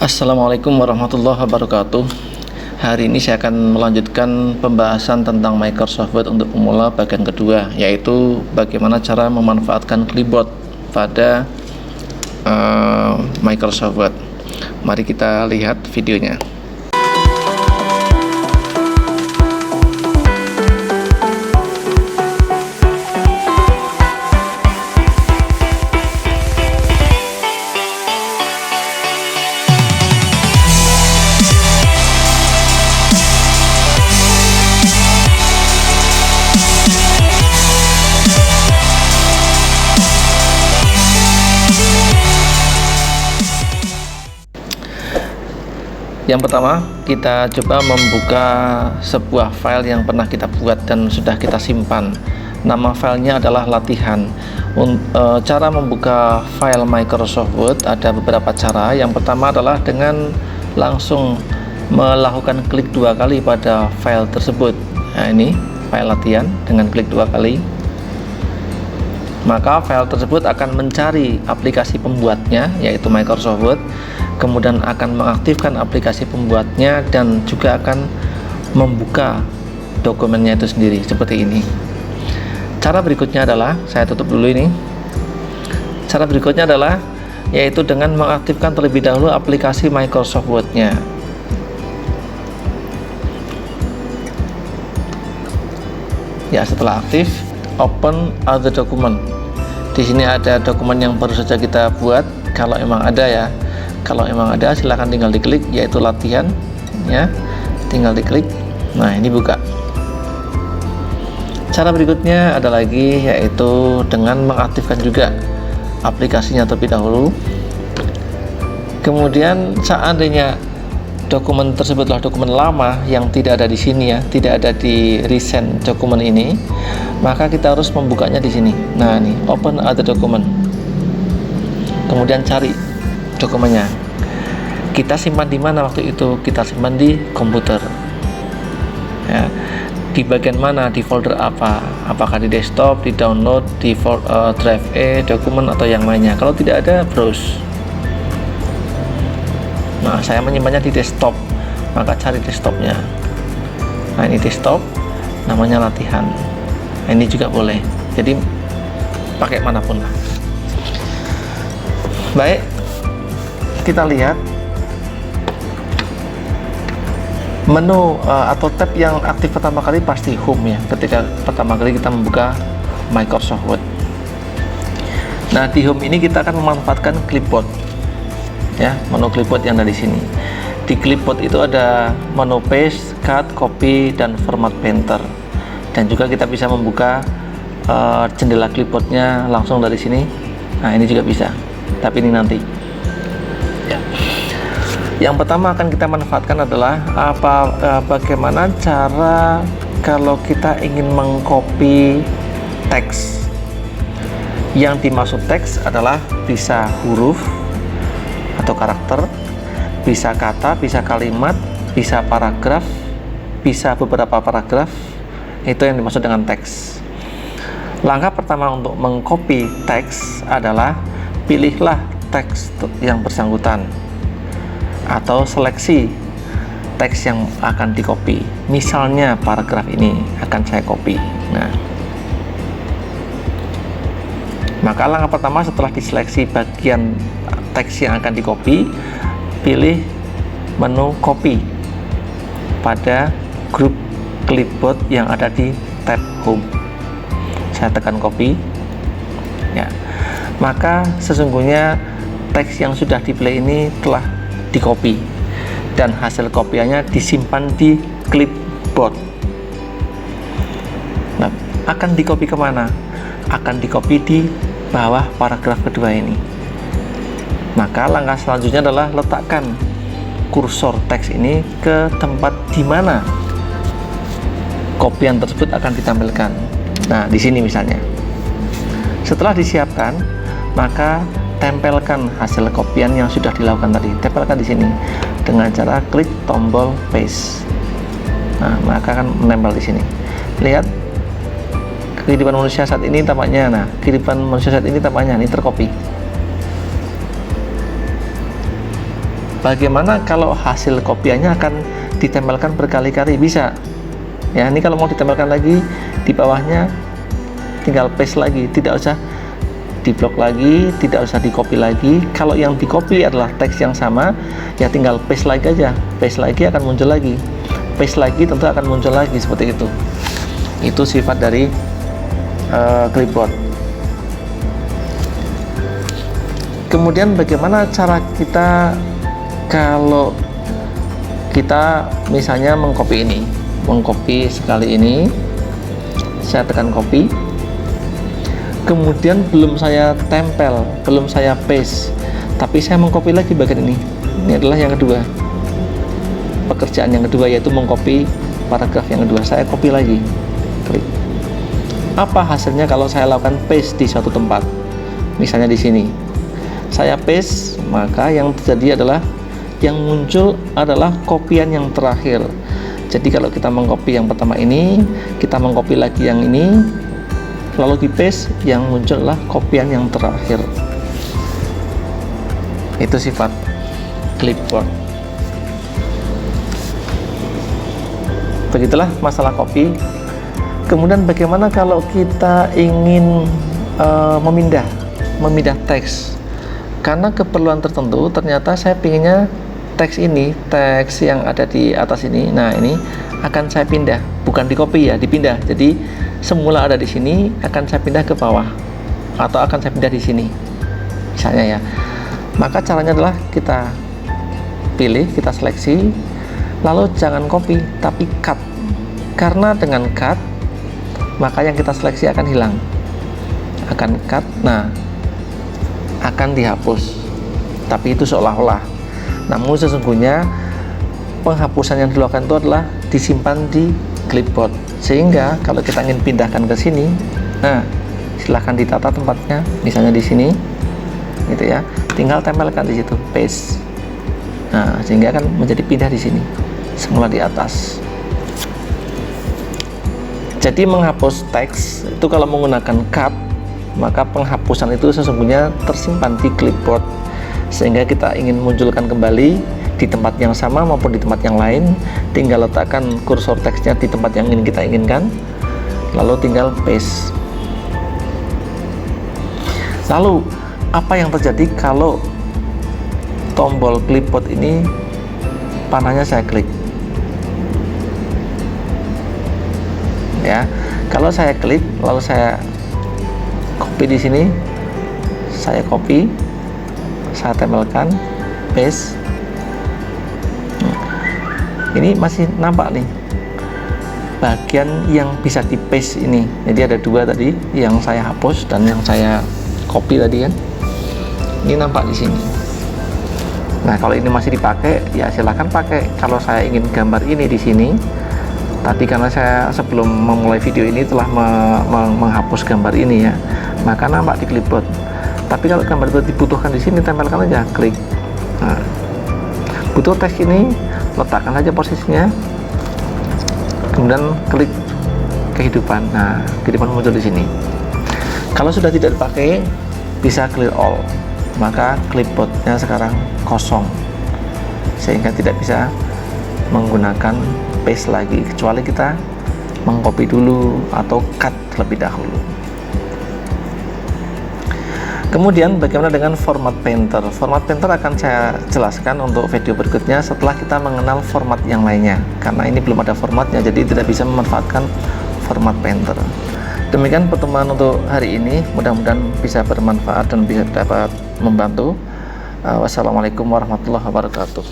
Assalamualaikum warahmatullahi wabarakatuh. Hari ini saya akan melanjutkan pembahasan tentang Microsoft Word untuk pemula bagian kedua, yaitu bagaimana cara memanfaatkan clipboard pada Microsoft Word. Mari kita lihat videonya. Yang pertama, kita coba membuka sebuah file yang pernah kita buat dan sudah kita simpan. Nama filenya adalah latihan. Cara membuka file Microsoft Word ada beberapa cara. Yang pertama adalah dengan langsung melakukan klik 2 kali pada file tersebut. Nah, ini file latihan dengan klik 2 kali. Maka file tersebut akan mencari aplikasi pembuatnya, yaitu Microsoft Word, kemudian akan mengaktifkan aplikasi pembuatnya dan juga akan membuka dokumennya itu sendiri seperti ini. Cara berikutnya adalah, saya tutup dulu ini. Cara berikutnya adalah yaitu dengan mengaktifkan terlebih dahulu aplikasi Microsoft Word-nya. Ya, setelah aktif, open other document. Di sini ada dokumen yang baru saja kita buat. Kalau emang ada ya, kalau emang ada silahkan tinggal diklik, yaitu latihan ya, tinggal diklik. Nah, ini buka. Cara berikutnya ada lagi, yaitu dengan mengaktifkan juga aplikasinya terlebih dahulu. Kemudian seandainya dokumen tersebutlah dokumen lama yang tidak ada di sini ya, tidak ada di recent dokumen ini, maka kita harus membukanya di sini. Nah, ini open other document. Kemudian cari dokumennya. Kita simpan di mana waktu itu? Kita simpan di komputer. Ya. Di bagian mana? Di folder apa? Apakah di desktop, di download, di drive E, dokumen atau yang lainnya? Kalau tidak ada, browse. Nah, saya menyimpannya di desktop, maka cari desktopnya. Nah, ini desktop, namanya latihan. Nah, ini juga boleh. Jadi pakai manapun lah. Baik, kita lihat menu atau tab yang aktif pertama kali pasti home ya, ketika pertama kali kita membuka Microsoft Word. Nah, di home ini kita akan memanfaatkan clipboard ya, menu clipboard yang ada di sini. Di clipboard itu ada menu paste, cut, copy, dan format painter. Dan juga kita bisa membuka jendela clipboardnya langsung dari sini. Nah, ini juga bisa, tapi ini nanti ya. Yang pertama akan kita manfaatkan adalah bagaimana cara kalau kita ingin mengcopy teks. Yang dimaksud teks adalah bisa huruf atau karakter, bisa kata, bisa kalimat, bisa paragraf, bisa beberapa paragraf. Itu yang dimaksud dengan teks. Langkah pertama untuk mengcopy teks adalah pilihlah teks yang bersangkutan atau seleksi teks yang akan di copy. Misalnya paragraf ini akan saya copy. Nah, maka langkah pertama setelah diseleksi bagian teks yang akan di copy, pilih menu copy pada grup clipboard yang ada di tab home. Saya tekan copy ya, maka sesungguhnya teks yang sudah di play ini telah di copy dan hasil kopiannya disimpan di clipboard. Nah, akan di copy kemana? Akan di copy di bawah paragraf kedua ini. Maka langkah selanjutnya adalah letakkan kursor teks ini ke tempat di mana kopian tersebut akan ditampilkan. Nah, di sini misalnya. Setelah disiapkan, maka tempelkan hasil kopian yang sudah dilakukan tadi. Tempelkan di sini dengan cara klik tombol paste. Nah, maka akan menempel di sini. Lihat kehidupan manusia saat ini tampaknya. Nah, kehidupan manusia saat ini tampaknya ini tercopy. Bagaimana kalau hasil kopiannya akan ditempelkan berkali-kali? Bisa ya. Ini kalau mau ditempelkan lagi di bawahnya tinggal paste lagi, tidak usah diblok lagi, tidak usah di copy lagi. Kalau yang di copy adalah teks yang sama, ya tinggal paste lagi aja, paste lagi akan muncul lagi, paste lagi tentu akan muncul lagi, seperti itu. Itu sifat dari clipboard. Kemudian bagaimana cara kita kalau kita misalnya mengcopy ini, mengcopy sekali ini, saya tekan copy, kemudian belum saya tempel, belum saya paste, tapi saya mengcopy lagi bagian ini. Ini adalah yang kedua, pekerjaan yang kedua, yaitu mengcopy paragraf yang kedua. Saya copy lagi, klik. Apa hasilnya kalau saya lakukan paste di suatu tempat? Misalnya di sini, saya paste, maka yang terjadi adalah yang muncul adalah kopian yang terakhir. Jadi kalau kita mengcopy yang pertama ini, kita mengcopy lagi yang ini, lalu di paste, yang muncul adalah kopian yang terakhir. Itu sifat clipboard. Begitulah masalah copy. Kemudian bagaimana kalau kita ingin memindah teks? Karena keperluan tertentu, ternyata saya pinginnya teks ini, teks yang ada di atas ini, nah ini akan saya pindah, bukan di copy ya, dipindah. Jadi semula ada di sini, akan saya pindah ke bawah, atau akan saya pindah di sini, misalnya ya. Maka caranya adalah kita pilih, kita seleksi, lalu jangan copy, tapi cut. Karena dengan cut, maka yang kita seleksi akan hilang, akan cut, nah akan dihapus. Tapi itu seolah-olah. Namun sesungguhnya penghapusan yang dilakukan itu adalah disimpan di clipboard, sehingga kalau kita ingin pindahkan ke sini, nah silahkan ditata tempatnya, misalnya di sini, gitu ya, tinggal tempelkan di situ, paste. Nah, sehingga akan menjadi pindah di sini, semula di atas. Jadi menghapus teks itu kalau menggunakan cut, maka penghapusan itu sesungguhnya tersimpan di clipboard, sehingga kita ingin munculkan kembali di tempat yang sama maupun di tempat yang lain, tinggal letakkan kursor teksnya di tempat yang ingin kita inginkan, lalu tinggal paste. Lalu apa yang terjadi kalau tombol clipboard ini panahnya saya klik? Ya, kalau saya klik lalu saya copy di sini, saya copy, saya tempelkan, paste. Ini masih nampak nih bagian yang bisa di paste ini. Jadi ada dua tadi, yang saya hapus dan yang saya copy tadi kan. Ini nampak di sini. Nah, kalau ini masih dipakai, ya silahkan pakai. Kalau saya ingin gambar ini di sini, tadi karena saya sebelum memulai video ini telah menghapus gambar ini ya, maka nampak di clipboard. Tapi kalau gambar itu dibutuhkan di sini, tempelkan aja, klik. Nah, butuh teks ini, letakkan aja posisinya, kemudian klik kehidupan. Nah, kehidupan muncul di sini. Kalau sudah tidak dipakai, bisa clear all, maka clipboardnya sekarang kosong, sehingga tidak bisa menggunakan paste lagi, kecuali kita mengcopy dulu atau cut terlebih dahulu. Kemudian bagaimana dengan format painter? Format painter akan saya jelaskan untuk video berikutnya setelah kita mengenal format yang lainnya, karena ini belum ada formatnya, jadi tidak bisa memanfaatkan format painter. Demikian pertemuan untuk hari ini, mudah-mudahan bisa bermanfaat dan bisa dapat membantu. Wassalamualaikum warahmatullahi wabarakatuh.